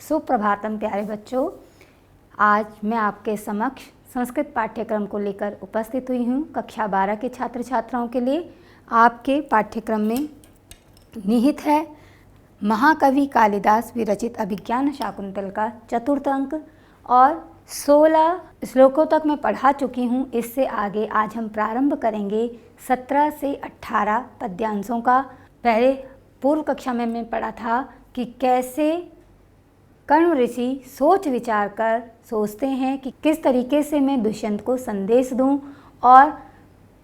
सुप्रभातम प्यारे बच्चों। आज मैं आपके समक्ष संस्कृत पाठ्यक्रम को लेकर उपस्थित हुई हूँ। कक्षा 12 के छात्र छात्राओं के लिए आपके पाठ्यक्रम में निहित है महाकवि कालिदास विरचित अभिज्ञान शाकुंतल का चतुर्थ अंक और 16 श्लोकों तक मैं पढ़ा चुकी हूँ। इससे आगे आज हम प्रारंभ करेंगे 17 से 18 पद्यांशों का। पहले पूर्व कक्षा में मैं पढ़ा था कि कैसे कर्ण ऋषि सोच विचार कर सोचते हैं कि किस तरीके से मैं दुष्यंत को संदेश दूं, और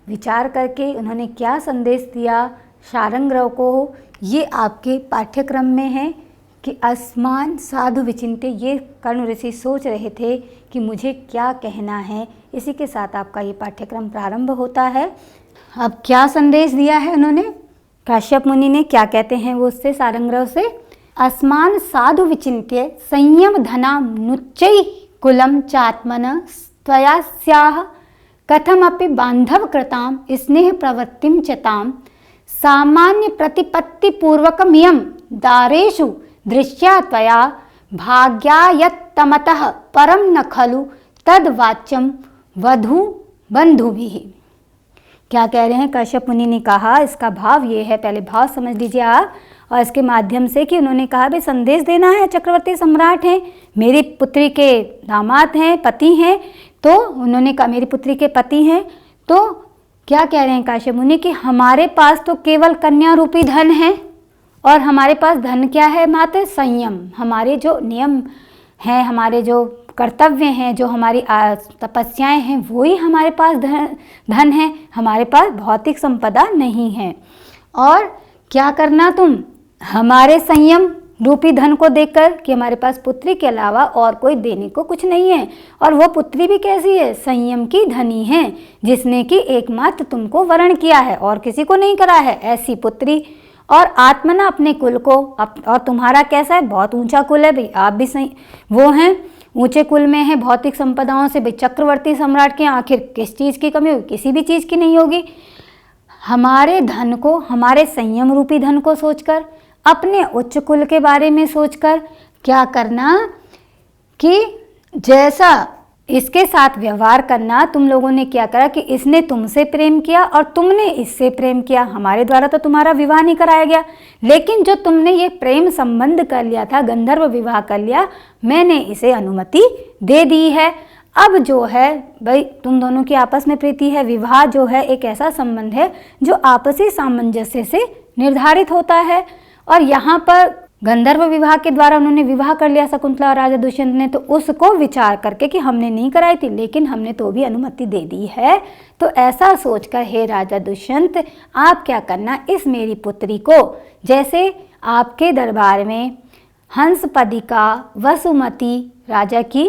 विचार करके उन्होंने क्या संदेश दिया शारंगरव को। ये आपके पाठ्यक्रम में है कि अस्मान साधु विचिंते, ये कर्ण ऋषि सोच रहे थे कि मुझे क्या कहना है। इसी के साथ आपका ये पाठ्यक्रम प्रारंभ होता है। अब क्या संदेश दिया है उन्होंने, काश्यप मुनि ने क्या कहते हैं वो उससे शारंगरव से, अस्मान साधु विचिन्त्य संयम धना नुच्चै कुलम चात्मन त्वया स्याह कथमपि बांधव कृताम स्नेह प्रवृत्तिम चताम सामान्य प्रतिपत्ति पूर्वकमियं दारेषु दृश्या त्वया भाग्यायत्तमतः परम न खलु तद वाच्यम वधू बंधुभिः। क्या कह रहे हैं काश्यप मुनि ने कहा, इसका भाव ये है, पहले भाव समझ लीजिए आप और इसके माध्यम से कि उन्होंने कहा भाई संदेश देना है, चक्रवर्ती सम्राट हैं, मेरी पुत्री के दामाद हैं, पति हैं, तो उन्होंने कहा मेरी पुत्री के पति हैं। तो क्या कह रहे हैं काश्यप मुनि कि हमारे पास तो केवल कन्या रूपी धन है, और हमारे पास धन क्या है, मात्र संयम। हमारे जो नियम हैं, हमारे जो कर्तव्य हैं, जो हमारी तपस्याएं हैं, वही हमारे पास धन है, हमारे पास भौतिक संपदा नहीं है। और क्या करना तुम, हमारे संयम रूपी धन को देखकर कि हमारे पास पुत्री के अलावा और कोई देने को कुछ नहीं है, और वो पुत्री भी कैसी है, संयम की धनी है, जिसने कि एकमात्र तुमको वरण किया है और किसी को नहीं करा है, ऐसी पुत्री। और आत्मना अपने कुल को, और तुम्हारा कैसा है, बहुत ऊंचा कुल है भाई, आप भी सही वो हैं, ऊंचे कुल में है, भौतिक संपदाओं से भाई चक्रवर्ती सम्राट के आखिर किस चीज़ की कमी होगी, किसी भी चीज़ की नहीं होगी। हमारे धन को, हमारे संयम रूपी धन को सोचकर, अपने उच्च कुल के बारे में सोचकर क्या करना कि जैसा इसके साथ व्यवहार करना। तुम लोगों ने क्या करा कि इसने तुमसे प्रेम किया और तुमने इससे प्रेम किया, हमारे द्वारा तो तुम्हारा विवाह नहीं कराया गया, लेकिन जो तुमने ये प्रेम संबंध कर लिया था, गंधर्व विवाह कर लिया, मैंने इसे अनुमति दे दी है। अब जो है भाई तुम दोनों की आपस में प्रीति है, विवाह जो है एक ऐसा संबंध है जो आपसी सामंजस्य से निर्धारित होता है। और यहाँ पर गंधर्व विवाह के द्वारा उन्होंने विवाह कर लिया शकुंतला और राजा दुष्यंत ने, तो उसको विचार करके कि हमने नहीं कराई थी लेकिन हमने तो भी अनुमति दे दी है। तो ऐसा सोचकर हे राजा दुष्यंत, आप क्या करना, इस मेरी पुत्री को, जैसे आपके दरबार में हंसपदिका वसुमती राजा की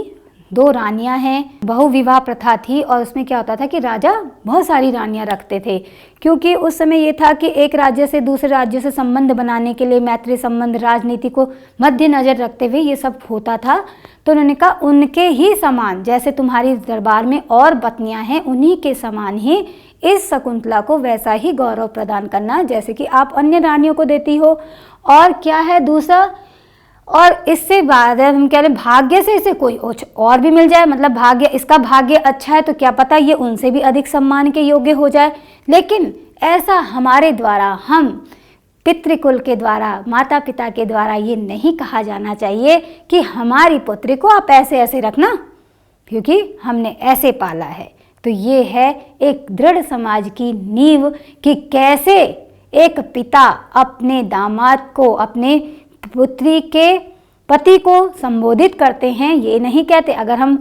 2 रानियां हैं, बहुविवाह प्रथा थी, और उसमें क्या होता था कि राजा बहुत सारी रानियां रखते थे, क्योंकि उस समय ये था कि एक राज्य से दूसरे राज्य से संबंध बनाने के लिए मैत्री संबंध, राजनीति को मद्देनजर रखते हुए ये सब होता था। तो उन्होंने कहा उनके ही समान, जैसे तुम्हारी दरबार में और पत्नियां हैं, उन्हीं के समान ही इस शकुंतला को वैसा ही गौरव प्रदान करना जैसे कि आप अन्य रानियों को देती हो। और क्या है दूसरा, और इससे बाद हम कह रहे भाग्य से इसे कोई और भी मिल जाए, मतलब भाग्य, इसका भाग्य अच्छा है तो क्या पता ये उनसे भी अधिक सम्मान के योग्य हो जाए। लेकिन ऐसा हमारे द्वारा, हम पितृकुल के द्वारा, माता पिता के द्वारा ये नहीं कहा जाना चाहिए कि हमारी पुत्री को आप ऐसे ऐसे रखना क्योंकि हमने ऐसे पाला है। तो ये है एक दृढ़ समाज की नींव कि कैसे एक पिता अपने दामाद को, अपने पुत्री के पति को संबोधित करते हैं। ये नहीं कहते, अगर हम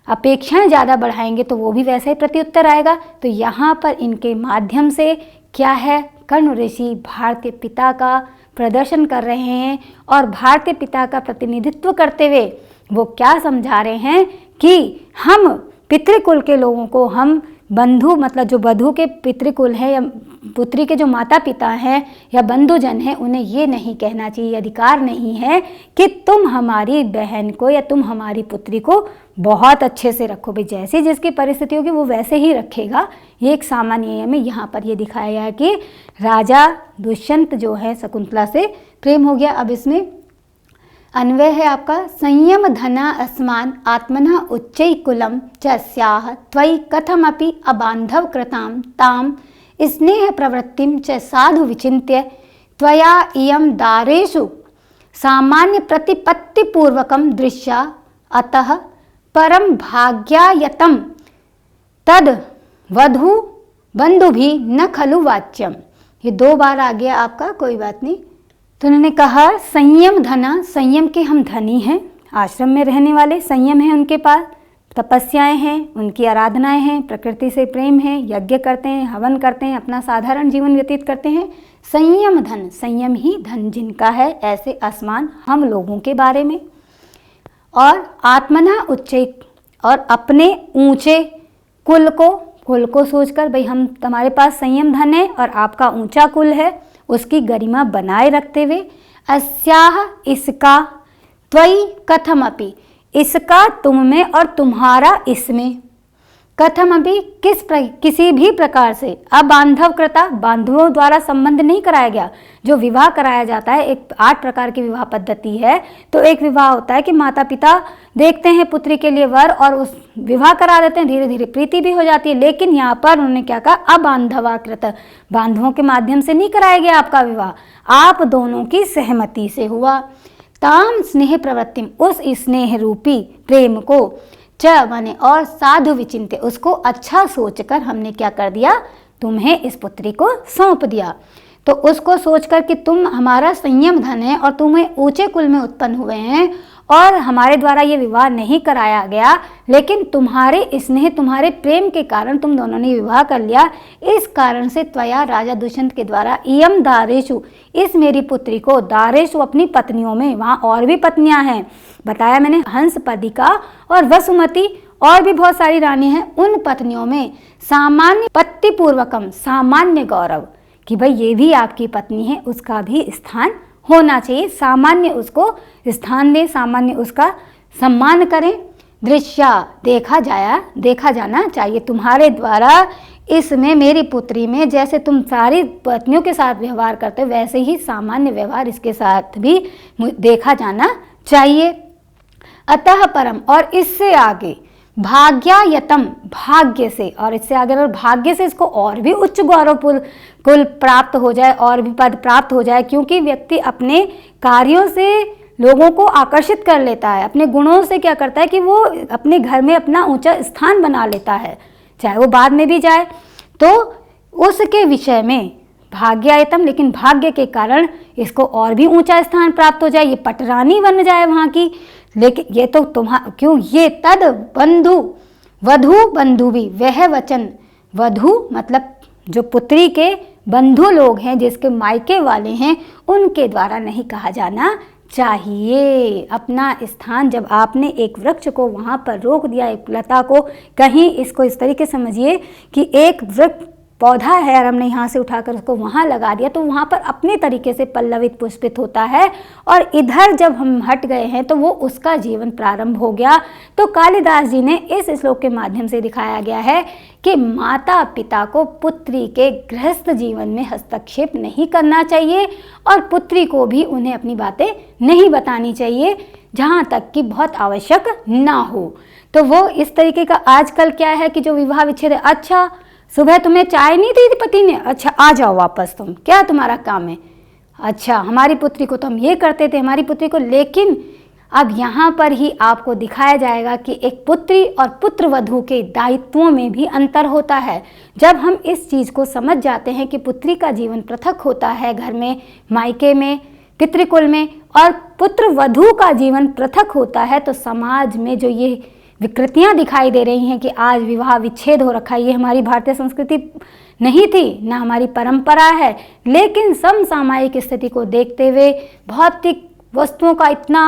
अपेक्षाएं ज़्यादा बढ़ाएंगे तो वो भी वैसा ही प्रत्युत्तर आएगा। तो यहाँ पर इनके माध्यम से क्या है, कर्ण ऋषि भारतीय पिता का प्रदर्शन कर रहे हैं, और भारतीय पिता का प्रतिनिधित्व करते हुए वो क्या समझा रहे हैं कि हम पितृकुल के लोगों को, हम बंधु, मतलब जो वधू के पितृकुल हैं या पुत्री के जो माता पिता हैं या बंधुजन हैं, उन्हें ये नहीं कहना चाहिए, अधिकार नहीं है कि तुम हमारी बहन को या तुम हमारी पुत्री को बहुत अच्छे से रखो। भाई जैसी जिसकी परिस्थिति होगी वो वैसे ही रखेगा, ये एक सामान्य नियम है। यहाँ पर ये दिखाया गया है कि राजा दुष्यंत जो है शकुंतला से प्रेम हो गया। अब इसमें अन्वय है आपका संयम धना अस्मान आत्मना उच्चै कुलम च स्याह त्वयि कथमपि अबांधव कृताम ताम स्नेह प्रवृत्तिम च साधु विचिन्त्य त्वया इयं दारेषु सामान्य प्रतिपत्ति पूर्वकम दृश्या अतः परम भाग्यायतम तद वधु बंधु भी न खलु वाच्यम। ये 2 बार आ गया आपका, कोई बात नहीं। तो उन्होंने कहा संयम धना, संयम के हम धनी हैं, आश्रम में रहने वाले, संयम है उनके पास, तपस्याएं हैं, उनकी आराधनाएं हैं, प्रकृति से प्रेम है, यज्ञ करते हैं, हवन करते हैं, अपना साधारण जीवन व्यतीत करते हैं। संयम धन, संयम ही धन जिनका है, ऐसे आसमान हम लोगों के बारे में। और आत्मना उच्चे, और अपने ऊंचे कुल को सोचकर, भाई हम तुम्हारे पास संयम धन है और आपका ऊंचा कुल है, उसकी गरिमा बनाए रखते हुए अस्याह इसका त्वयि कथमपि, इसका तुम में और तुम्हारा इसमें, कथमपि किसी भी प्रकार से अबांधव कृता, बांधवों द्वारा संबंध नहीं कराया गया। जो विवाह कराया जाता है, एक 8 प्रकार की विवाह पद्धति है। तो एक विवाह होता है कि माता पिता देखते हैं पुत्री के लिए वर और उस विवाह करा देते हैं, धीरे धीरे प्रीति भी हो जाती है। लेकिन यहाँ पर उन्होंने क्या कहा, अबांधवाकृत, बांधवों के माध्यम से नहीं कराया गया आपका विवाह, आप दोनों की सहमति से हुआ। ताम स्नेह प्रवृत्ति, उस स्नेह रूपी प्रेम को, च माने और साधु विचिंत्य, उसको अच्छा सोचकर हमने क्या कर दिया, तुम्हें इस पुत्री को सौंप दिया। तो उसको सोचकर कि तुम हमारा संयम धन है और तुम्हें ऊंचे कुल में उत्पन्न हुए हैं और हमारे द्वारा ये विवाह नहीं कराया गया, लेकिन तुम्हारे स्नेह, तुम्हारे प्रेम के कारण तुम दोनों ने विवाह कर लिया। इस कारण से त्वया राजा दुष्यंत के द्वारा इयम दारेशु, इस मेरी पुत्री को, दारेशु अपनी पत्नियों में, वहाँ और भी पत्नियां हैं, बताया मैंने, हंस पदिका और वसुमती, और भी बहुत सारी रानी हैं, उन पत्नियों में सामान्य पत्ति पूर्वकम, सामान्य गौरव, कि भाई ये भी आपकी पत्नी है, उसका भी स्थान होना चाहिए, सामान्य उसको स्थान दें, सामान्य उसका सम्मान करें। दृश्या, देखा जाना चाहिए तुम्हारे द्वारा इसमें, मेरी पुत्री में, जैसे तुम सारी पत्नियों के साथ व्यवहार करते हो वैसे ही सामान्य व्यवहार इसके साथ भी देखा जाना चाहिए। अतः परम, और इससे आगे भाग्यायतम, भाग्य से, और इससे आगे अगर भाग्य से इसको और भी उच्च गौरव कुल प्राप्त हो जाए, और भी पद प्राप्त हो जाए, क्योंकि व्यक्ति अपने कार्यों से लोगों को आकर्षित कर लेता है, अपने गुणों से क्या करता है कि वो अपने घर में अपना ऊंचा स्थान बना लेता है, चाहे वो बाद में भी जाए। तो उसके विषय में भाग्यायतम, लेकिन भाग्य के कारण इसको और भी ऊंचा स्थान प्राप्त हो जाए, ये पटरानी बन जाए वहाँ की। लेकिन ये तो क्यों, ये तद बंधु, वधु बंधु भी, वह वचन, वधु मतलब जो पुत्री के बंधु लोग हैं, जिसके मायके वाले हैं, उनके द्वारा नहीं कहा जाना चाहिए। अपना स्थान, जब आपने एक वृक्ष को वहाँ पर रोक दिया, एक लता को, कहीं इसको इस तरीके समझिए कि एक वृक्ष पौधा है और हमने यहाँ से उठाकर उसको वहाँ लगा दिया, तो वहाँ पर अपने तरीके से पल्लवित पुष्पित होता है, और इधर जब हम हट गए हैं तो वो उसका जीवन प्रारंभ हो गया। तो कालिदास जी ने इस श्लोक के माध्यम से दिखाया गया है कि माता पिता को पुत्री के गृहस्थ जीवन में हस्तक्षेप नहीं करना चाहिए, और पुत्री को भी उन्हें अपनी बातें नहीं बतानी चाहिए, जहाँ तक कि बहुत आवश्यक ना हो। तो वो इस तरीके का आजकल क्या है कि जो विवाह विच्छेद है, अच्छा सुबह तुम्हें चाय नहीं दी थी पति ने, अच्छा आ जाओ वापस, तुम क्या तुम्हारा काम है, अच्छा हमारी पुत्री को तो हम ये करते थे, हमारी पुत्री को। लेकिन अब यहाँ पर ही आपको दिखाया जाएगा कि एक पुत्री और पुत्रवधू के दायित्वों में भी अंतर होता है। जब हम इस चीज़ को समझ जाते हैं कि पुत्री का जीवन पृथक होता है घर में, मायके में, पितृकुल में, और पुत्रवधू का जीवन पृथक होता है, तो समाज में जो ये विकृतियां दिखाई दे रही हैं कि आज विवाह विच्छेद हो रखा है, ये हमारी भारतीय संस्कृति नहीं थी, ना हमारी परंपरा है। लेकिन समसामयिक स्थिति को देखते हुए भौतिक वस्तुओं का इतना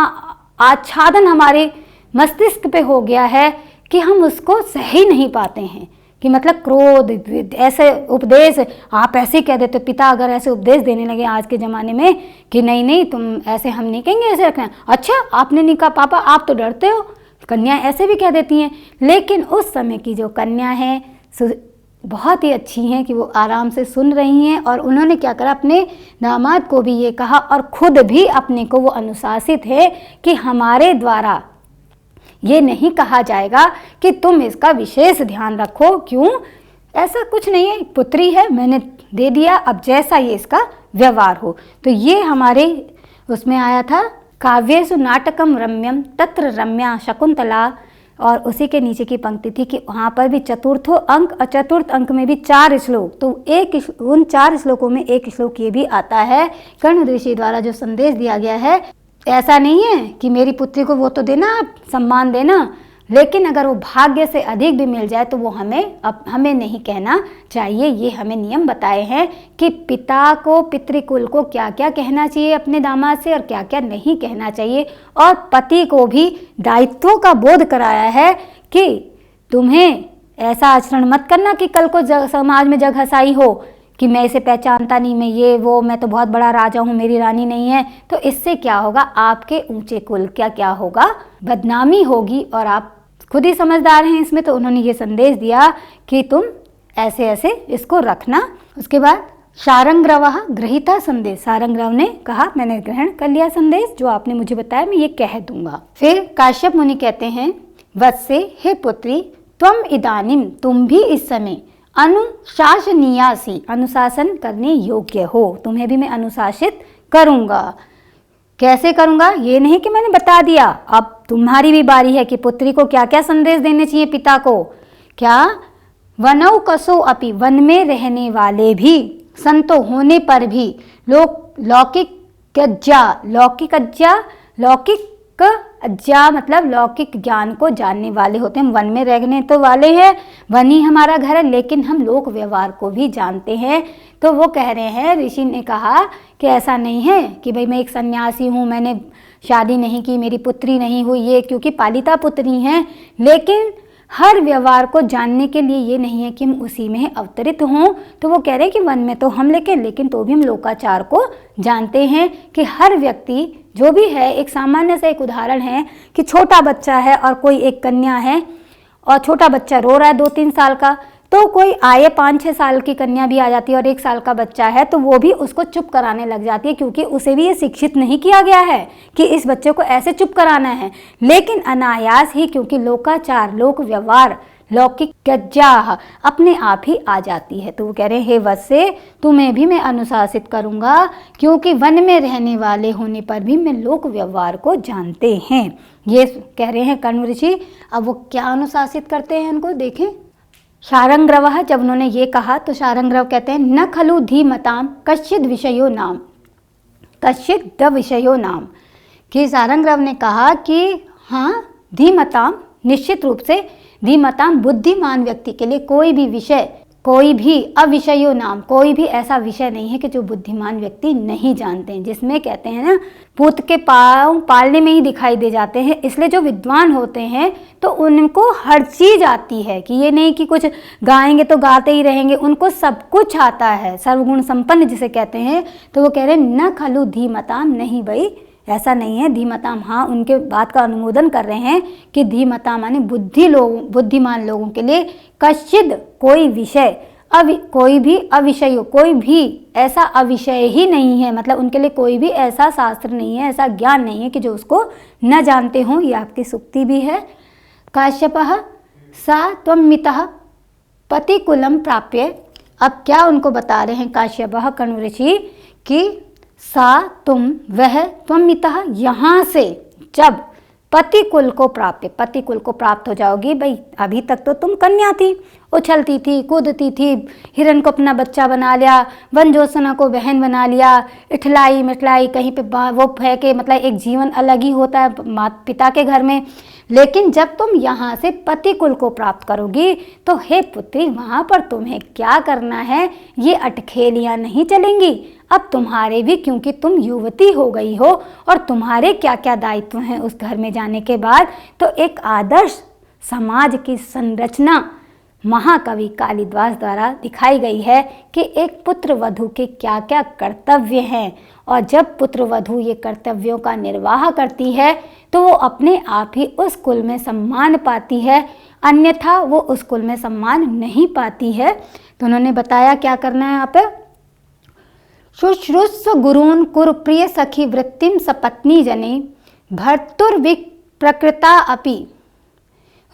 आच्छादन हमारे मस्तिष्क पे हो गया है कि हम उसको सह ही नहीं पाते हैं। कि मतलब क्रोध, ऐसे उपदेश, आप ऐसे कह देते, पिता अगर ऐसे उपदेश देने लगे आज के ज़माने में कि नहीं नहीं तुम ऐसे, हम नहीं कहेंगे ऐसे रखना है, अच्छा आपने नहीं कहा पापा, आप तो डरते हो, कन्या ऐसे भी कह देती हैं। लेकिन उस समय की जो कन्या है बहुत ही अच्छी हैं कि वो आराम से सुन रही हैं। और उन्होंने क्या करा, अपने दामाद को भी ये कहा और खुद भी अपने को वो अनुशासित है कि हमारे द्वारा ये नहीं कहा जाएगा कि तुम इसका विशेष ध्यान रखो। क्यों? ऐसा कुछ नहीं है, पुत्री है, मैंने दे दिया, अब जैसा ये इसका व्यवहार हो। तो ये हमारे उसमें आया था, काव्येषु नाटकम रम्यम तत्र रम्या शकुंतला। और उसी के नीचे की पंक्ति थी कि वहाँ पर भी चतुर्थो अंक और चतुर्थ अंक में भी 4 श्लोक, तो उन 4 श्लोकों में एक श्लोक ये भी आता है, कर्ण ऋषि द्वारा जो संदेश दिया गया है, ऐसा नहीं है कि मेरी पुत्री को वो तो देना, आप सम्मान देना, लेकिन अगर वो भाग्य से अधिक भी मिल जाए तो वो हमें नहीं कहना चाहिए। ये हमें नियम बताए हैं कि पिता को, पितृकुल को क्या क्या कहना चाहिए अपने दामाद से और क्या क्या नहीं कहना चाहिए। और पति को भी दायित्वों का बोध कराया है कि तुम्हें ऐसा आचरण मत करना कि कल को समाज में जग हंसाई हो कि मैं इसे पहचानता नहीं, मैं ये वो, मैं तो बहुत बड़ा राजा हूँ, मेरी रानी नहीं है। तो इससे क्या होगा, आपके ऊंचे कुल क्या होगा, बदनामी होगी। और आप खुद ही समझदार हैं इसमें, तो उन्होंने ये संदेश दिया कि तुम ऐसे ऐसे इसको रखना। उसके बाद शारंग्रवः गृहीता संदेश, शारंग्रव ने कहा मैंने ग्रहण कर लिया संदेश, जो आपने मुझे बताया मैं ये कह दूंगा। फिर काश्यप मुनि कहते हैं, वत्से हे पुत्री त्वम इदानीम, तुम भी इस समय अनुशासनीयासी, अनुशासन करने योग्य हो, तुम्हें भी मैं अनुशासित करूंगा। कैसे करूंगा? ये नहीं कि मैंने बता दिया, अब तुम्हारी भी बारी है कि पुत्री को क्या क्या संदेश देने चाहिए पिता को। क्या? वनौ कसो अपि, वन में रहने वाले भी, संतो होने पर भी, लौकिक अज्ञा मतलब लौकिक ज्ञान को जानने वाले होते हैं। वन में रहने तो वाले हैं, वन ही हमारा घर है, लेकिन हम लोक व्यवहार को भी जानते हैं। तो वो कह रहे हैं, ऋषि ने कहा कि ऐसा नहीं है कि भाई मैं एक सन्यासी हूँ, मैंने शादी नहीं की, मेरी पुत्री नहीं हुई, ये क्योंकि पालिता पुत्री हैं, लेकिन हर व्यवहार को जानने के लिए ये नहीं है कि हम उसी में अवतरित हों। तो वो कह रहे हैं कि वन में तो हम लेकिन तो भी हम लोकाचार को जानते हैं कि हर व्यक्ति जो भी है, एक सामान्य सा एक उदाहरण है कि छोटा बच्चा है और कोई एक कन्या है और छोटा बच्चा रो रहा है 2-3 साल का, तो कोई आए 5-6 साल की कन्या भी आ जाती है और 1 साल का बच्चा है तो वो भी उसको चुप कराने लग जाती है, क्योंकि उसे भी ये शिक्षित नहीं किया गया है कि इस बच्चे को ऐसे चुप कराना है। लेकिन अनायास ही, क्योंकि लोकाचार, लोक व्यवहार, लौकिक गज्जा अपने आप ही आ जाती है। तो वो कह रहे हैं, हे वत्से तुम्हें भी मैं अनुशासित करूंगा, क्योंकि वन में रहने वाले होने पर भी मैं लोक व्यवहार को जानते हैं। ये कह रहे हैं कर्ण ऋषि। अब वो क्या अनुशासित करते हैं उनको देखें। शारंग्रवः, जब उन्होंने ये कहा तो शारंग्रव कहते हैं, न खलु धीमताम कश्चिद विषयो नाम, कश्चिद द विषयो नाम, कि शारंग्रव ने कहा कि हाँ, धीमताम, निश्चित रूप से धीमताम, बुद्धिमान व्यक्ति के लिए कोई भी विषय, कोई भी अविषयो नाम, कोई भी ऐसा विषय नहीं है कि जो बुद्धिमान व्यक्ति नहीं जानते हैं। जिसमें कहते हैं ना, पूत के पाँव पालने में ही दिखाई दे जाते हैं। इसलिए जो विद्वान होते हैं तो उनको हर चीज़ आती है, कि ये नहीं कि कुछ गाएंगे तो गाते ही रहेंगे, उनको सब कुछ आता है, सर्वगुण संपन्न जिसे कहते हैं। तो वो कह रहे हैं, न खलु धीमताम, नहीं भाई ऐसा नहीं है, धीमताम, हाँ उनके बात का अनुमोदन कर रहे हैं कि धीमताम माने बुद्धिमान लोगों के लिए कश्चिद, कोई विषय, कोई भी अविषय, कोई भी ऐसा अविषय ही नहीं है, मतलब उनके लिए कोई भी ऐसा शास्त्र नहीं है, ऐसा ज्ञान नहीं है कि जो उसको न जानते हों। ये आपकी सुक्ति भी है। काश्यपः सा त्वमितः पतिकुलम प्राप्य, अब क्या उनको बता रहे हैं काश्यपः कण्व ऋषि कि सा तुम, वह, त्वमितः यहाँ से जब पति कुल को प्राप्त, पति कुल को प्राप्त हो जाओगी। भाई अभी तक तो तुम कन्या थी, उछलती थी, कूदती थी, हिरण को अपना बच्चा बना लिया, वनजोत्सना को बहन बना लिया, इठलाई मिठलाई कहीं पे वो फेंके, मतलब एक जीवन अलग ही होता है माता पिता के घर में। लेकिन जब तुम यहाँ से पति कुल को प्राप्त करोगी तो हे पुत्री, वहाँ पर तुम्हें क्या करना है, ये अटखेलियाँ नहीं चलेंगी। अब तुम्हारे भी, क्योंकि तुम युवती हो गई हो और तुम्हारे क्या क्या दायित्व हैं उस घर में जाने के बाद, तो एक आदर्श समाज की संरचना महाकवि कालिदास द्वारा दिखाई गई है कि एक पुत्र वधू के क्या क्या कर्तव्य हैं। और जब पुत्र वधू ये कर्तव्यों का निर्वाह करती है तो वो अपने आप ही उस कुल में सम्मान पाती है। अन्यथा वो उस कुल में सम्मान नहीं पाती है। तो उन्होंने बताया क्या करना है यहाँ पे, शुश्रूषु गुरून् कुरु प्रिय सखी वृत्तिम सपत्नी जने भर्तुर्विप्रकृता अपि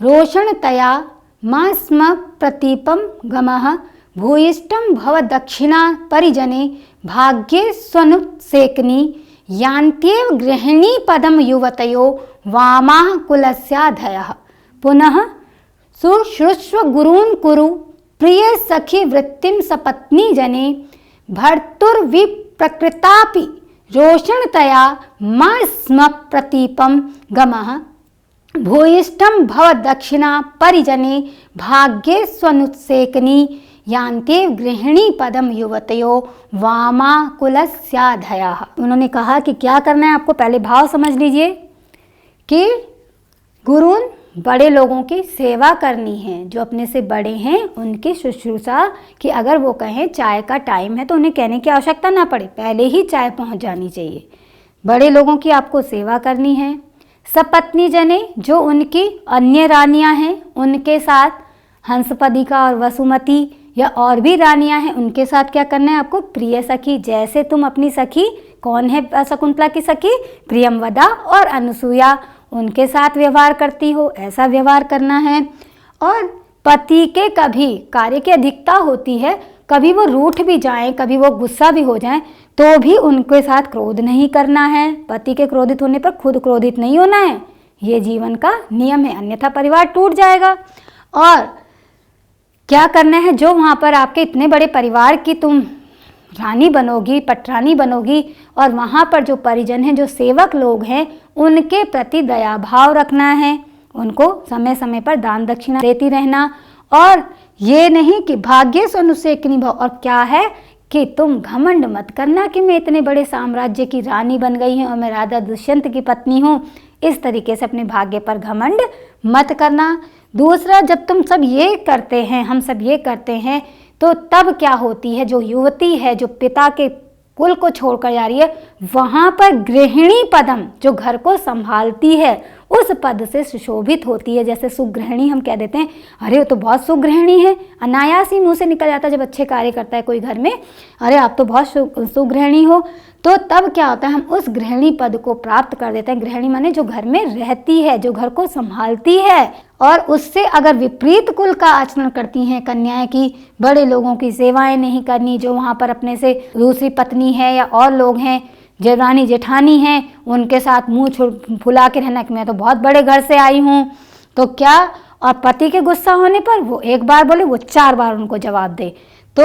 रोषणतया मा स्म प्रतीपम गमः भूयिष्ठं भव दक्षिणा परिजने भाग्ये स्वनुत्सेकनी यान्त्येव गृहिणी पदम युवतयो वामाः कुलस्याधयः। पुनः शुश्रूषु गुरून् कुरु प्रिय सखी वृत्तिम सपत्नी जने भर्तुर्विप्रकृतापि रोषणतया मा स्म प्रतीपम गमः भूयिष्ठं भव दक्षिणा परिजने भाग्ये स्वनुत्सेकनी यान्त्येव गृहिणी पदम युवतयो वामा कुलस्याधयः। उन्होंने कहा कि क्या करना है आपको, पहले भाव समझ लीजिए कि गुरुन बड़े लोगों की सेवा करनी है, जो अपने से बड़े हैं उनकी शुश्रूषा, कि अगर वो कहें चाय का टाइम है तो उन्हें कहने की आवश्यकता ना पड़े, पहले ही चाय पहुंच जानी चाहिए। बड़े लोगों की आपको सेवा करनी है। सपत्नी जने, जो उनकी अन्य रानियां हैं उनके साथ, हंसपदिका और वसुमती या और भी रानियां हैं उनके साथ क्या करना है आपको, प्रिय सखी, जैसे तुम अपनी सखी, कौन है शकुंतला की सखी, प्रियंवदा और अनुसुईया, उनके साथ व्यवहार करती हो ऐसा व्यवहार करना है। और पति के कभी कार्य की अधिकता होती है, कभी वो रूठ भी जाएं, कभी वो गुस्सा भी हो जाएं, तो भी उनके साथ क्रोध नहीं करना है। पति के क्रोधित होने पर खुद क्रोधित नहीं होना है, ये जीवन का नियम है, अन्यथा परिवार टूट जाएगा। और क्या करना है, जो वहाँ पर आपके इतने बड़े परिवार की तुम रानी बनोगी, पटरानी बनोगी, और वहाँ पर जो परिजन हैं, जो सेवक लोग हैं, उनके प्रति दया भाव रखना है, उनको समय समय पर दान दक्षिणा देती रहना। और ये नहीं कि भाग्य से अनुसेकनी भाव, और क्या है कि तुम घमंड मत करना कि मैं इतने बड़े साम्राज्य की रानी बन गई हूँ और मैं राजा दुष्यंत की पत्नी हूँ, इस तरीके से अपने भाग्य पर घमंड मत करना। दूसरा, जब तुम सब ये करते हैं, हम सब ये करते हैं, तो तब क्या होती है, जो युवती है जो पिता के कुल को छोड़कर जा रही है, वहाँ पर गृहिणी पदम, जो घर को संभालती है, उस पद से सुशोभित होती है। जैसे सुगृहिणी हम कह देते हैं, अरे वो तो बहुत सुगृहिणी है, अनायास ही मुँह से निकल जाता है जब अच्छे कार्य करता है कोई घर में, अरे आप तो बहुत सुगृहिणी हो, तो तब क्या होता है, हम उस गृहिणी पद को प्राप्त कर देते हैं। गृहिणी माने जो घर में रहती है, जो घर को संभालती है। और उससे अगर विपरीत कुल का आचरण करती हैं कन्याएं, की बड़े लोगों की सेवाएं नहीं करनी, जो वहाँ पर अपने से दूसरी पत्नी है या और लोग हैं, जेठानी जेठानी हैं, उनके साथ मुंह फुला के रहना कि मैं तो बहुत बड़े घर से आई हूँ, तो क्या, और पति के गुस्सा होने पर वो एक बार बोले वो 4 बार उनको जवाब दे, तो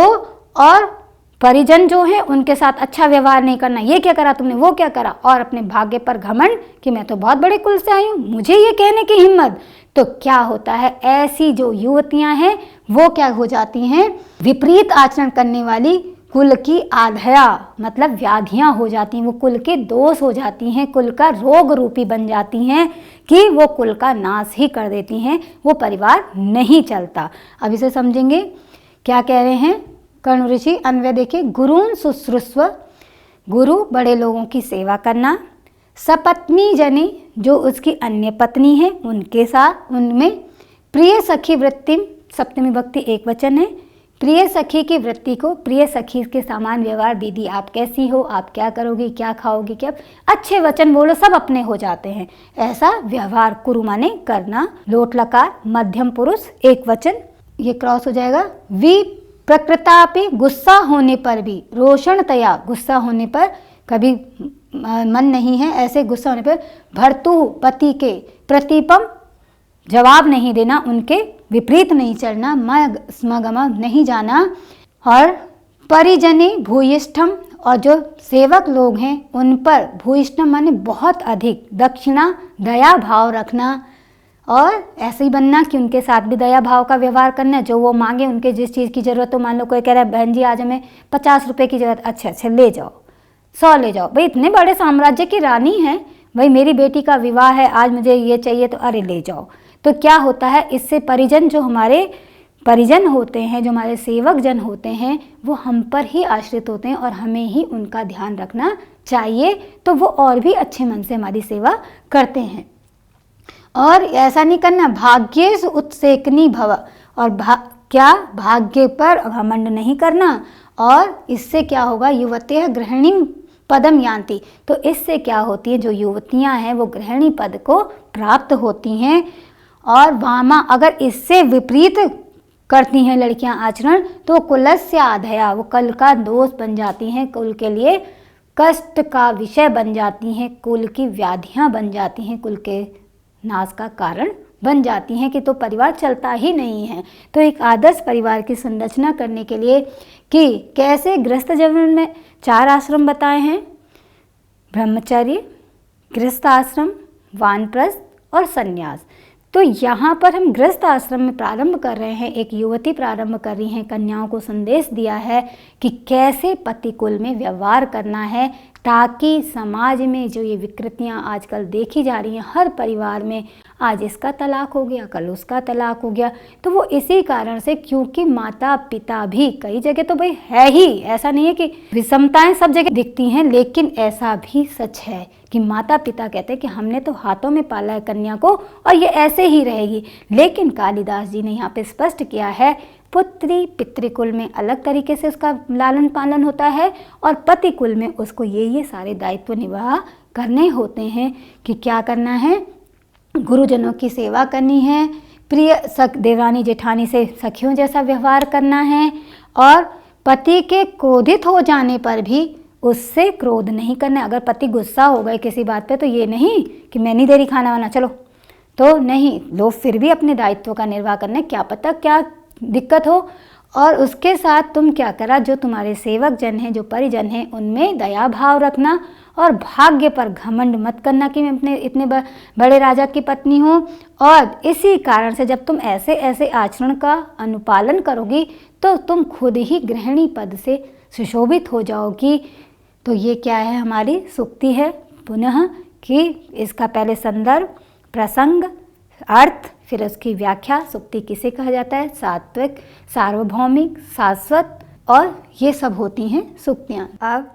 और परिजन जो है उनके साथ अच्छा व्यवहार नहीं करना, ये क्या करा तुमने, वो क्या करा, और अपने भाग्य पर घमंड कि मैं तो बहुत बड़े कुल से आई हूँ, मुझे ये कहने की हिम्मत। तो क्या होता है, ऐसी जो युवतियां हैं वो क्या हो जाती हैं, विपरीत आचरण करने वाली कुल की आधया, मतलब व्याधियां हो जाती हैं, वो कुल के दोष हो जाती हैं, कुल का रोग रूपी बन जाती हैं कि वो कुल का नाश ही कर देती हैं, वो परिवार नहीं चलता। अब इसे समझेंगे, क्या कह रहे हैं कर्ण ऋषि, अन्वय देखिए, गुरून् शुश्रूषव, गुरु बड़े लोगों की सेवा करना, सपत्नी जने, जो उसकी अन्य पत्नी है उनके साथ, उनमें प्रिय सखी वृत्तिम, सप्तमी भक्ति एक वचन है, प्रिय सखी की वृत्ति को, प्रिय सखी के समान व्यवहार, दीदी आप कैसी हो, आप क्या करोगी, क्या खाओगी, क्या, अच्छे वचन बोलो, सब अपने हो जाते हैं, ऐसा व्यवहार कुरु माने करना। लोट लकार मध्यम पुरुष एक वचन, ये क्रॉस हो जाएगा। वी प्रकृतापि, गुस्सा होने पर भी, रोषणतया, गुस्सा होने पर कभी मन नहीं है, ऐसे गुस्सा होने पर, भर्तु पति के, प्रतीपम जवाब नहीं देना, उनके विपरीत नहीं चलना, स्मगम नहीं जाना, और परिजने भूयिष्ठम, और जो सेवक लोग हैं उन पर, भूयिष्ठम माने बहुत अधिक, दक्षिणा दया भाव रखना, और ऐसे ही बनना कि उनके साथ भी दया भाव का व्यवहार करना, जो वो मांगे, उनके जिस चीज़ की ज़रूरत हो, मान लो कोई कह रहा है बहन जी आज हमें 50 रुपये की ज़रूरत, अच्छा ले जाओ, 100 ले जाओ, भाई इतने बड़े साम्राज्य की रानी है, भाई मेरी बेटी का विवाह है, आज मुझे ये चाहिए, तो अरे ले जाओ। तो क्या होता है, इससे परिजन, जो हमारे परिजन होते हैं, जो हमारे सेवक जन होते हैं, वो हम पर ही आश्रित होते हैं और हमें ही उनका ध्यान रखना चाहिए, तो वो और भी अच्छे मन से हमारी सेवा करते हैं। और ऐसा नहीं करना, भाग्येषु उत्सेकनी भव, और क्या भाग्य पर घमंड नहीं करना। और इससे क्या होगा, युवतियः गृहिणी पदम यान्ति, तो इससे क्या होती है, जो युवतियां हैं वो गृहिणी पद को प्राप्त होती हैं। और वामा, अगर इससे विपरीत करती हैं लड़कियां आचरण, तो कुलस्य आधया, वो कल का दोष बन जाती हैं, कुल के लिए कष्ट का विषय बन जाती हैं, कुल की व्याधियां बन जाती हैं, कुल के नाश का कारण बन जाती हैं, कि तो परिवार चलता ही नहीं है। तो एक आदर्श परिवार की संरचना करने के लिए कि कैसे गृहस्थ जीवन में 4 आश्रम बताए हैं, ब्रह्मचर्य, गृहस्थ आश्रम, वानप्रस्थ और संन्यास। तो यहाँ पर हम गृहस्थ आश्रम में प्रारंभ कर रहे हैं, एक युवती प्रारंभ कर रही हैं, कन्याओं को संदेश दिया है कि कैसे पति कुल में व्यवहार करना है, ताकि समाज में जो ये विकृतियाँ आजकल देखी जा रही हैं, हर परिवार में आज इसका तलाक हो गया, कल उसका तलाक हो गया, तो वो इसी कारण से, क्योंकि माता पिता भी कई जगह तो भाई है ही, ऐसा नहीं है कि विषमताएं सब जगह दिखती हैं, लेकिन ऐसा भी सच है कि माता पिता कहते हैं कि हमने तो हाथों में पाला है कन्या को और ये ऐसे ही रहेगी। लेकिन कालिदास जी ने यहाँ पे स्पष्ट किया है, पुत्री पितृकुल में अलग तरीके से उसका लालन पालन होता है, और पति कुल में उसको ये सारे दायित्व निभा करने होते हैं। कि क्या करना है, गुरुजनों की सेवा करनी है, प्रिय देवरानी जेठानी से सखियों जैसा व्यवहार करना है, और पति के क्रोधित हो जाने पर भी उससे क्रोध नहीं करना है। अगर पति गुस्सा हो गए किसी बात पे, तो ये नहीं कि मैं नहीं दे रही खाना वाना, चलो, तो नहीं, लोग फिर भी अपने दायित्व का निर्वाह करना है, क्या पता क्या दिक्कत हो। और उसके साथ तुम क्या करा, जो तुम्हारे सेवक जन हैं, जो परिजन हैं, उनमें दया भाव रखना, और भाग्य पर घमंड मत करना कि मैं अपने इतने बड़े राजा की पत्नी हूँ। और इसी कारण से जब तुम ऐसे ऐसे आचरण का अनुपालन करोगी, तो तुम खुद ही गृहिणी पद से सुशोभित हो जाओगी। तो ये क्या है, हमारी सूक्ति है पुनः, कि इसका पहले संदर्भ, प्रसंग, अर्थ, फिर उसकी व्याख्या। सूक्ति किसे कहा जाता है, सात्विक, सार्वभौमिक, शाश्वत, और ये सब होती हैं सूक्तियाँ। अब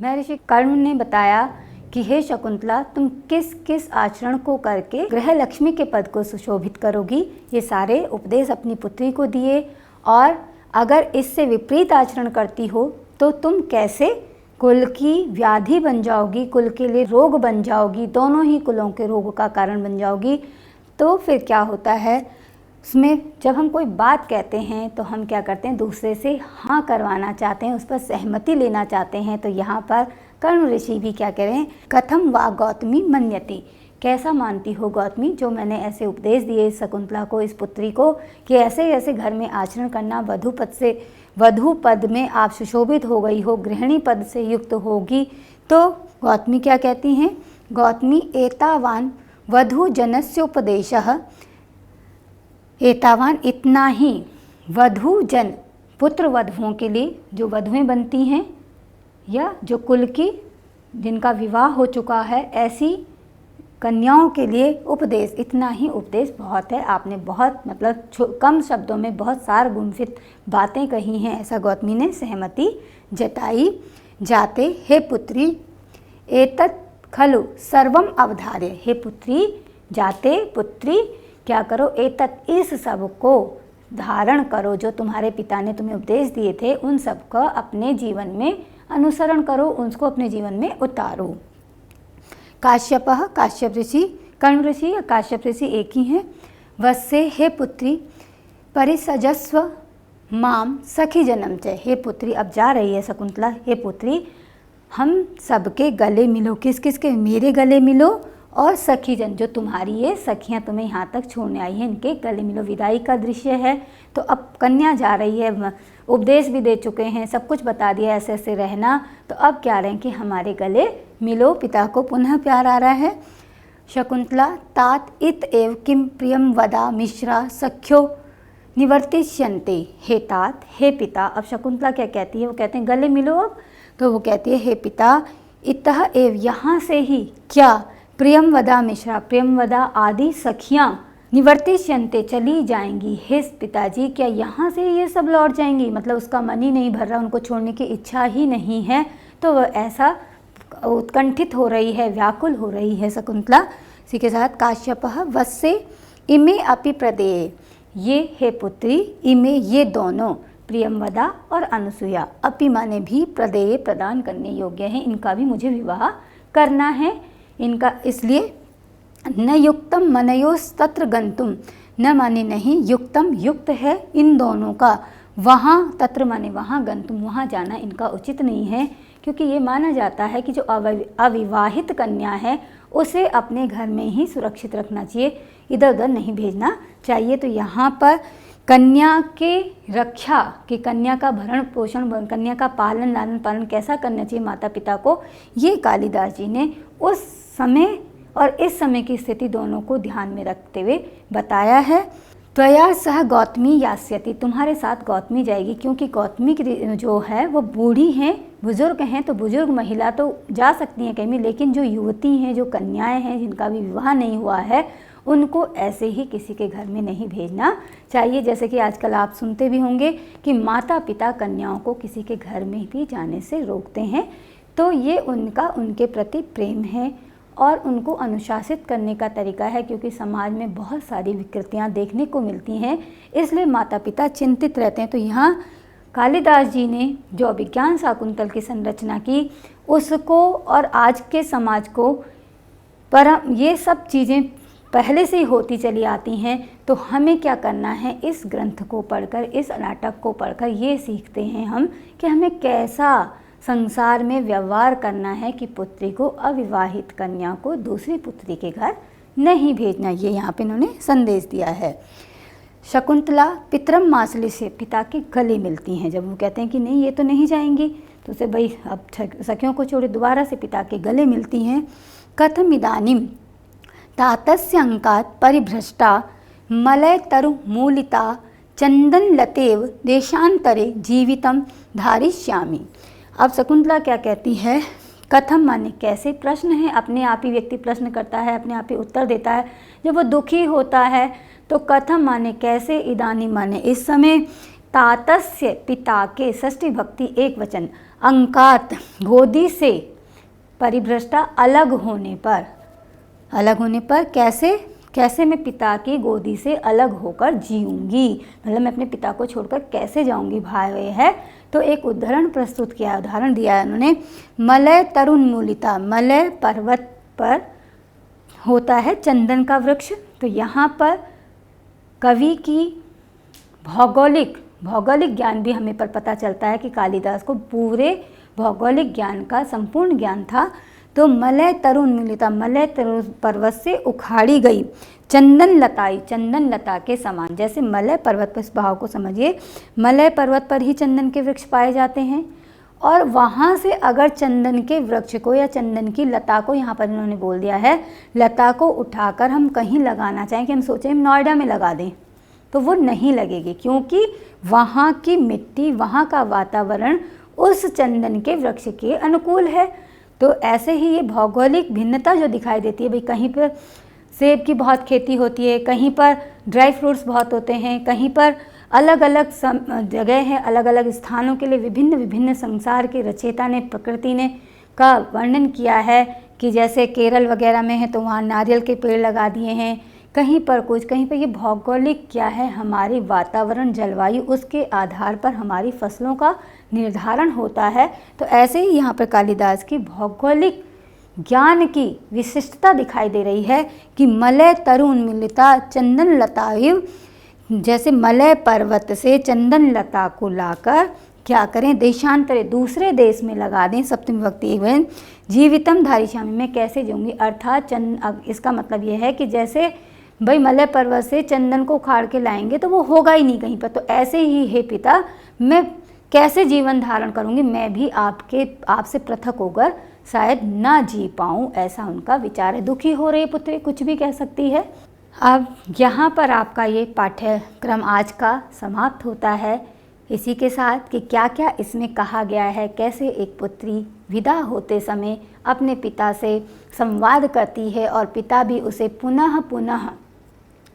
महर्षि कर्ण ने बताया कि हे शकुंतला, तुम किस किस आचरण को करके गृह लक्ष्मी के पद को सुशोभित करोगी, ये सारे उपदेश अपनी पुत्री को दिए। और अगर इससे विपरीत आचरण करती हो, तो तुम कैसे कुल की व्याधि बन जाओगी, कुल के लिए रोग बन जाओगी, दोनों ही कुलों के रोग का कारण बन जाओगी। तो फिर क्या होता है, उसमें जब हम कोई बात कहते हैं तो हम क्या करते हैं, दूसरे से हाँ करवाना चाहते हैं, उस पर सहमति लेना चाहते हैं। तो यहाँ पर कर्ण ऋषि भी क्या कह रहे हैं, कथम वा गौतमी मन्यति, कैसा मानती हो गौतमी, जो मैंने ऐसे उपदेश दिए शकुंतला को, इस पुत्री को, कि ऐसे ऐसे घर में आचरण करना, वधू पद में आप सुशोभित हो गई हो, गृहिणी पद से युक्त होगी। तो गौतमी क्या कहती हैं, गौतमी एतावान वधू जनस्योपदेशः, एतावान इतना ही, वधू जन पुत्र वधुओं के लिए, जो वधुएं बनती हैं या जो कुल की जिनका विवाह हो चुका है, ऐसी कन्याओं के लिए उपदेश, इतना ही उपदेश बहुत है। आपने बहुत मतलब कम शब्दों में बहुत सारगुणित बातें कही हैं, ऐसा गौतमी ने सहमति जताई। जाते हे पुत्री एतत् खलु सर्वम अवधार्य, हे पुत्री, जाते पुत्री क्या करो, एतत् इस सब को धारण करो, जो तुम्हारे पिता ने तुम्हें उपदेश दिए थे, उन सब का अपने जीवन में अनुसरण करो, उसको अपने जीवन में उतारो। काश्यपः, काश्यप ऋषि, कर्ण ऋषि या काश्यप ऋषि एक ही हैं। वत्से हे पुत्री परिसजस्व माम सखी जन्म च, हे पुत्री, अब जा रही है शकुंतला, हे पुत्री हम सबके गले मिलो, किस किस के, मेरे गले मिलो, और सखी जन, जो तुम्हारी ये सखियाँ तुम्हें यहाँ तक छोड़ने आई हैं, इनके गले मिलो। विदाई का दृश्य है। तो अब कन्या जा रही है, उपदेश भी दे चुके हैं, सब कुछ बता दिया ऐसे ऐसे रहना, तो अब क्या रहे हैं कि हमारे गले मिलो, पिता को पुनः प्यार आ रहा है। शकुंतला तात इत एव किम प्रियम वदा मिश्रा सख्यो निवर्तिष्यन्ते, हे तात, हे पिता। अब शकुंतला क्या कहती है, वो कहते हैं गले मिलो अब, तो वो कहती है हे पिता, इतः एव, यहाँ से ही, क्या, प्रियम वदा मिश्रा, प्रियम वदा आदि सखियाँ, निवर्तिष्यन्ते, चली जाएंगी, हे पिताजी, क्या यहाँ से ये सब लौट जाएंगी, मतलब उसका मन ही नहीं भर रहा, उनको छोड़ने की इच्छा ही नहीं है। तो वह ऐसा उत्कंठित हो रही है, व्याकुल हो रही है शकुंतला। इसी के साथ काश्यपः वत्से इमे अपि प्रदेये, ये है पुत्री, इमे ये दोनों, प्रियंवदा और अनुसुया, अपि माने भी, प्रदेय प्रदान करने योग्य हैं, इनका भी मुझे विवाह करना है इनका, इसलिए न युक्तम मनयोस्तत्र गंतुम, न माने नहीं, युक्तम युक्त है इन दोनों का, वहाँ, तत्र माने वहाँ, गंतुम वहाँ जाना इनका उचित नहीं है, क्योंकि ये माना जाता है कि जो अविवाहित कन्या है उसे अपने घर में ही सुरक्षित रखना चाहिए, इधर उधर नहीं भेजना चाहिए। तो यहाँ पर कन्या के रक्षा कि कन्या का भरण पोषण, कन्या का पालन लालन पालन कैसा करना चाहिए माता पिता को, ये कालिदास जी ने उस समय और इस समय की स्थिति दोनों को ध्यान में रखते हुए बताया है। त्वया सह गौतमी यास्यति, तुम्हारे साथ गौतमी जाएगी, क्योंकि गौतमी जो है वो बूढ़ी हैं, बुजुर्ग हैं, तो बुजुर्ग महिला तो जा सकती हैं कहीं भी, लेकिन जो युवती हैं, जो कन्याएं हैं जिनका भी विवाह नहीं हुआ है, उनको ऐसे ही किसी के घर में नहीं भेजना चाहिए। जैसे कि आजकल आप सुनते भी होंगे कि माता पिता कन्याओं को किसी के घर में भी जाने से रोकते हैं, तो ये उनका उनके प्रति प्रेम है और उनको अनुशासित करने का तरीका है, क्योंकि समाज में बहुत सारी विकृतियां देखने को मिलती हैं, इसलिए माता पिता चिंतित रहते हैं। तो यहाँ कालिदास जी ने जो अभिज्ञान शाकुंतल की संरचना की उसको और आज के समाज को, पर ये सब चीज़ें पहले से ही होती चली आती हैं, तो हमें क्या करना है, इस ग्रंथ को पढ़कर, इस नाटक को पढ़कर ये सीखते हैं हम कि हमें कैसा संसार में व्यवहार करना है कि पुत्री को, अविवाहित कन्या को दूसरी पुत्री के घर नहीं भेजना। ये यहाँ पे इन्होंने संदेश दिया है। शकुंतला पितरम मासले से, पिता के गले मिलती हैं। जब वो कहते हैं कि नहीं ये तो नहीं जाएंगी, तो उसे भाई अब सखियों को छोड़े दोबारा से पिता के गले मिलती हैं। कथम इदानीम तातस्य अंकात परिभ्रष्टा मलय तरु मूलिता चंदन लतेव देशांतरे जीवितम धारिष्यामि। अब शकुंतला क्या कहती है, कथम माने कैसे, प्रश्न है, अपने आप ही व्यक्ति प्रश्न करता है, अपने आप ही उत्तर देता है। जब वो दुखी होता है तो कथम माने कैसे, इदानी माने इस समय, तातस्य पिता के, षष्ठी भक्ति एक वचन, अंकात गोदी से, परिभ्रष्टा अलग होने पर, अलग होने पर कैसे, कैसे मैं पिता की गोदी से अलग होकर जीऊंगी, मतलब मैं अपने पिता को छोड़कर कैसे जाऊंगी भाई है। तो एक उदाहरण प्रस्तुत किया, उदाहरण दिया है उन्होंने, मलय तरुण मूलिता, मलय पर्वत पर होता है चंदन का वृक्ष। तो यहाँ पर कवि की भौगोलिक ज्ञान भी हमें पर पता चलता है कि कालिदास को पूरे भौगोलिक ज्ञान का संपूर्ण ज्ञान था। तो मलय तरुण मूलिता, मलय तरुण पर्वत से उखाड़ी गई चंदन लताई, चंदन लता के समान, जैसे मलय पर्वत पर, इस भाव को समझिए, मलय पर्वत पर ही चंदन के वृक्ष पाए जाते हैं, और वहाँ से अगर चंदन के वृक्ष को या चंदन की लता को, यहाँ पर इन्होंने बोल दिया है, लता को उठाकर हम कहीं लगाना चाहें कि हम सोचें हम नोएडा में लगा दें, तो वो नहीं लगेगी, क्योंकि वहाँ की मिट्टी, वहाँ का वातावरण उस चंदन के वृक्ष के अनुकूल है। तो ऐसे ही ये भौगोलिक भिन्नता जो दिखाई देती है, भाई कहीं पर सेब की बहुत खेती होती है, कहीं पर ड्राई फ्रूट्स बहुत होते हैं, कहीं पर अलग अलग जगह है, अलग अलग स्थानों के लिए विभिन्न विभिन्न संसार के रचयिता ने, प्रकृति ने का वर्णन किया है कि जैसे केरल वगैरह में है तो वहाँ नारियल के पेड़ लगा दिए हैं, कहीं पर कुछ, कहीं पर ये भौगोलिक क्या है, हमारी वातावरण, जलवायु, उसके आधार पर हमारी फसलों का निर्धारण होता है। तो ऐसे ही यहाँ पर कालिदास की भौगोलिक ज्ञान की विशिष्टता दिखाई दे रही है कि मलय तरुण मिलिता चंदन लतायु, जैसे मलय पर्वत से चंदन लता को लाकर क्या करें, देशांतरे, दूसरे देश में लगा दें, सप्तमी विभक्ति एवं जीवितम धारिष्यामि, मैं कैसे जाऊंगी, अर्थात इसका मतलब यह है कि जैसे भाई मलय पर्वत से चंदन को उखाड़ के लाएंगे तो वो होगा ही नहीं कहीं पर, तो ऐसे ही हे पिता मैं कैसे जीवन धारण करूंगी, मैं भी आपसे पृथक होकर शायद ना जी पाऊँ, ऐसा उनका विचार है। दुखी हो रही पुत्री, कुछ भी कह सकती है। अब यहाँ पर आपका ये पाठ्यक्रम आज का समाप्त होता है इसी के साथ कि क्या क्या इसमें कहा गया है, कैसे एक पुत्री विदा होते समय अपने पिता से संवाद करती है और पिता भी उसे पुनः पुनः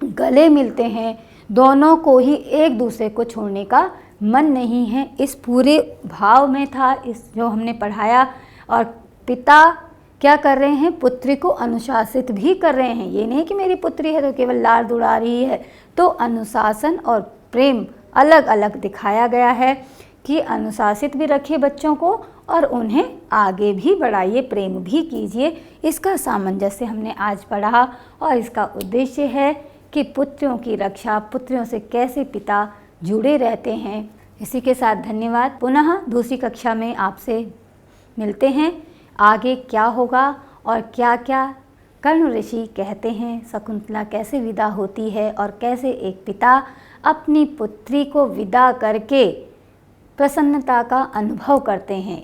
गले मिलते हैं, दोनों को ही एक दूसरे को छोड़ने का मन नहीं है, इस पूरे भाव में था इस जो हमने पढ़ाया। और पिता क्या कर रहे हैं, पुत्री को अनुशासित भी कर रहे हैं। ये नहीं कि मेरी पुत्री है तो केवल लाड़ दुड़ा रही है। तो अनुशासन और प्रेम अलग अलग दिखाया गया है कि अनुशासित भी रखिए बच्चों को और उन्हें आगे भी बढ़ाइए, प्रेम भी कीजिए। इसका सामंजस्य हमने आज पढ़ा और इसका उद्देश्य है कि पुत्रों की रक्षा, पुत्रियों से कैसे पिता जुड़े रहते हैं। इसी के साथ धन्यवाद। पुनः दूसरी कक्षा में आपसे मिलते हैं। आगे क्या होगा और क्या क्या कर्ण ऋषि कहते हैं, शकुंतला कैसे विदा होती है और कैसे एक पिता अपनी पुत्री को विदा करके प्रसन्नता का अनुभव करते हैं।